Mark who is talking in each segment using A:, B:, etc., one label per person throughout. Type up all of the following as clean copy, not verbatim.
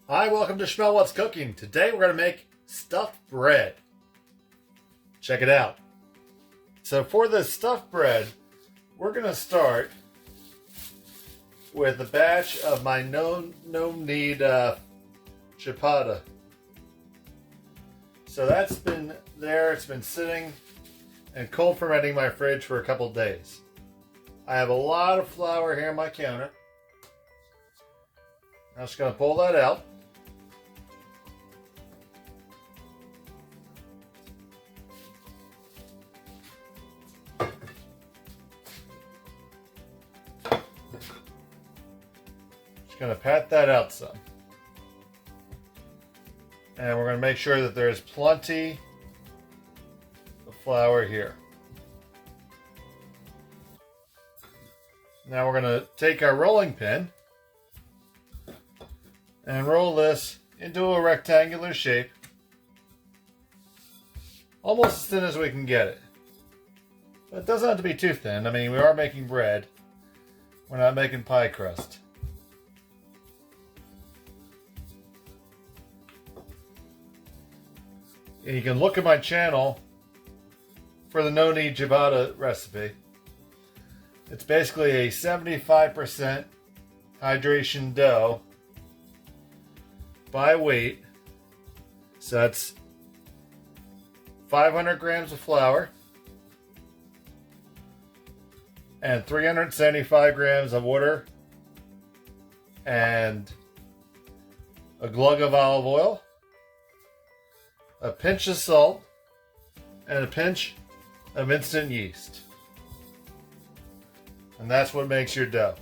A: Hi, welcome to Smell What's Cooking. Today we're going to make stuffed bread. Check it out. So for this stuffed bread, we're going to start with a batch of my no-knead ciabatta. So that's been there, it's been sitting and cold fermenting in my fridge for a couple days. I have a lot of flour here on my counter. I'm just going to pull that out. Just going to pat that out some. And we're going to make sure that there's plenty of flour here. Now we're going to take our rolling pin and roll this into a rectangular shape, almost as thin as we can get it. But it doesn't have to be too thin. I mean, we are making bread. We're not making pie crust. And you can look at my channel for the no-knead ciabatta recipe. It's basically a 75% hydration dough by weight. So that's 500 grams of flour and 375 grams of water and a glug of olive oil, a pinch of salt, and a pinch of instant yeast. And that's what makes your dough.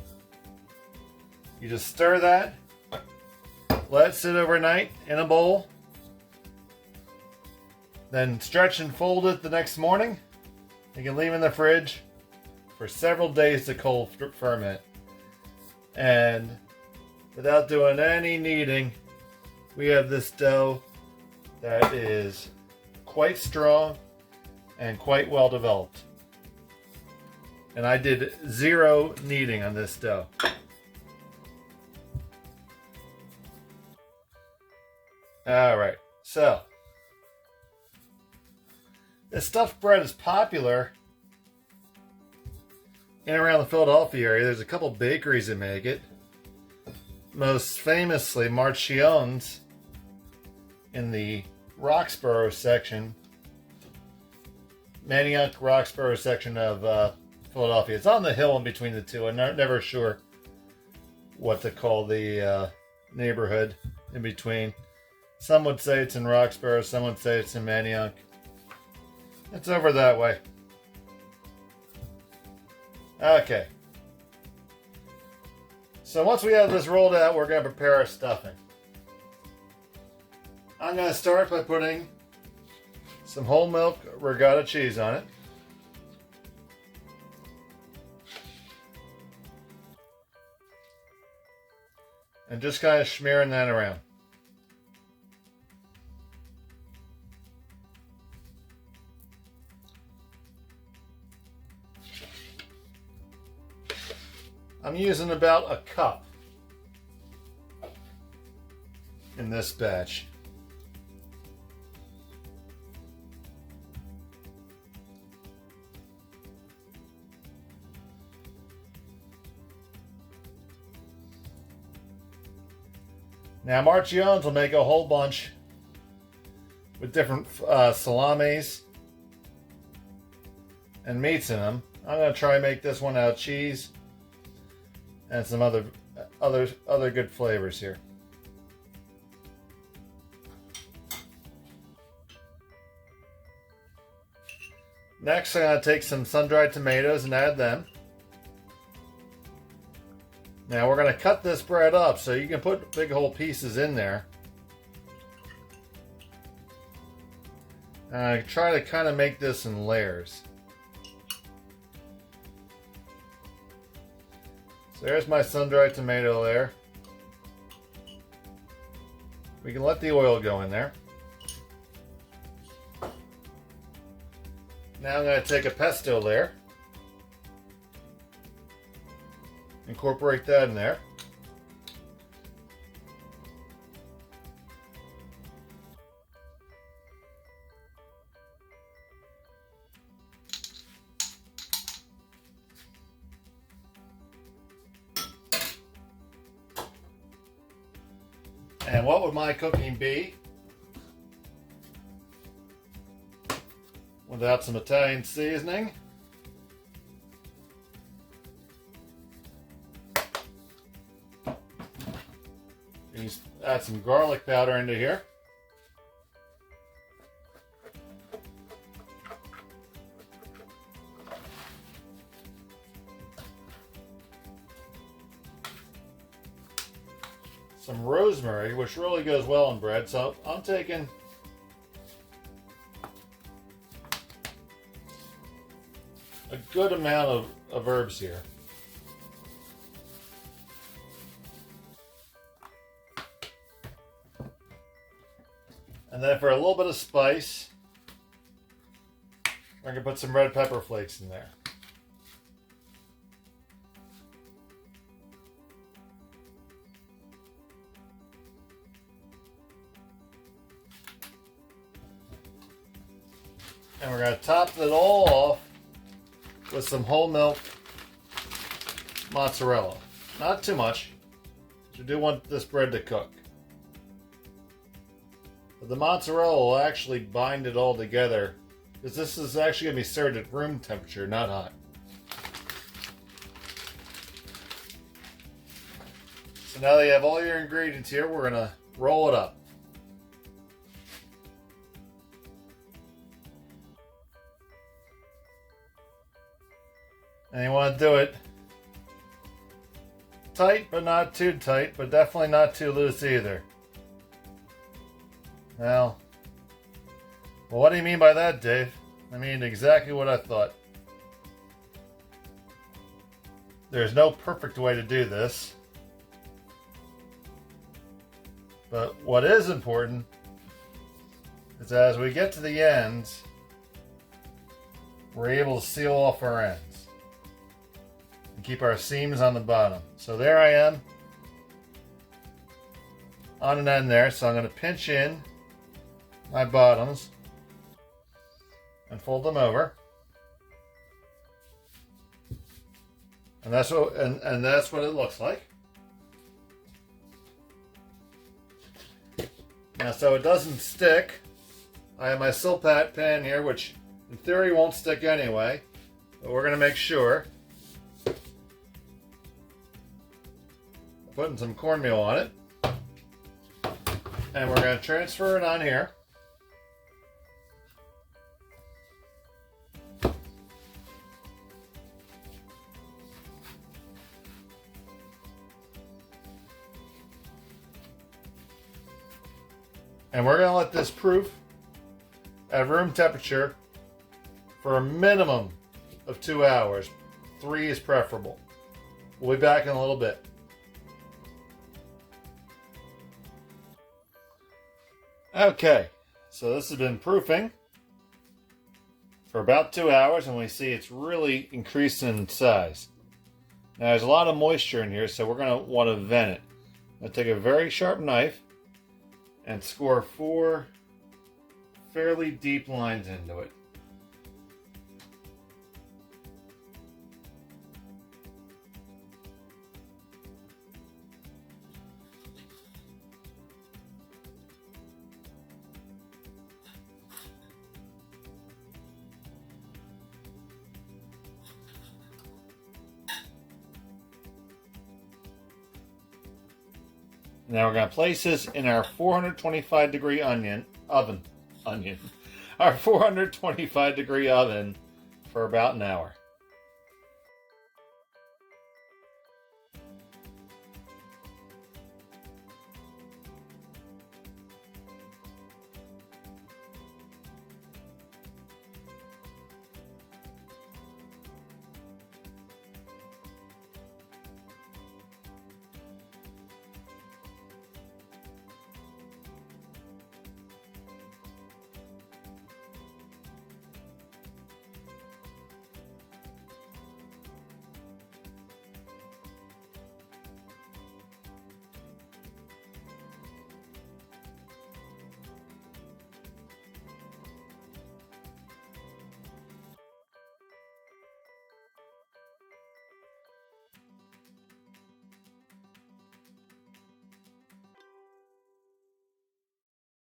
A: You just stir that, let it sit overnight in a bowl, then stretch and fold it the next morning. You can leave it in the fridge for several days to cold ferment. And without doing any kneading, we have this dough that is quite strong and quite well developed. And I did 0 kneading on this dough. Alright, so this stuffed bread is popular in and around the Philadelphia area. There's a couple bakeries that make it. Most famously, Marchione's in the Roxborough section, Manioc Roxborough section of Philadelphia. It's on the hill in between the two. I'm never sure what to call the neighborhood in between. Some would say it's in Roxborough, some would say it's in Manioc. It's over that way. Okay. So once we have this rolled out, we're going to prepare our stuffing. I'm going to start by putting some whole milk regatta cheese on it. And just kind of smearing that around. I'm using about a cup in this batch. Now Marchione's will make a whole bunch with different salamis and meats in them. I'm going to try and make this one out of cheese and some other good flavors here. Next, I'm going to take some sun-dried tomatoes and add them. Now we're going to cut this bread up so you can put big whole pieces in there. Try to kind of make this in layers. So there's my sun-dried tomato layer. We can let the oil go in there. Now I'm going to take a pesto layer. Incorporate that in there. And what would my cooking be without some Italian seasoning? You just add some garlic powder into here. Some rosemary, which really goes well in bread, so I'm taking a good amount of herbs here. And then for a little bit of spice, we're going to put some red pepper flakes in there. And we're going to top it all off with some whole milk mozzarella. Not too much. You do want this bread to cook. But the mozzarella will actually bind it all together, because this is actually going to be served at room temperature, not hot. So now that you have all your ingredients here, we're going to roll it up. And you want to do it tight, but not too tight, but definitely not too loose either. Well, what do you mean by that, Dave? I mean exactly what I thought. There's no perfect way to do this. But what is important is as we get to the ends, we're able to seal off our ends. Keep our seams on the bottom. So there I am on an end there. So I'm going to pinch in my bottoms and fold them over. And that's what that's what it looks like. Now so it doesn't stick, I have my silpat pan here, which in theory won't stick anyway, but we're going to make sure. Putting some cornmeal on it, and we're going to transfer it on here. And we're going to let this proof at room temperature for a minimum of 2 hours. 3 is preferable. We'll be back in a little bit. Okay, so this has been proofing for about 2 hours, and we see it's really increased in size. Now there's a lot of moisture in here, so we're going to want to vent it. I'm going to take a very sharp knife and score 4 fairly deep lines into it. Now we're going to place this in our 425 degree oven, our 425 degree oven for about an hour.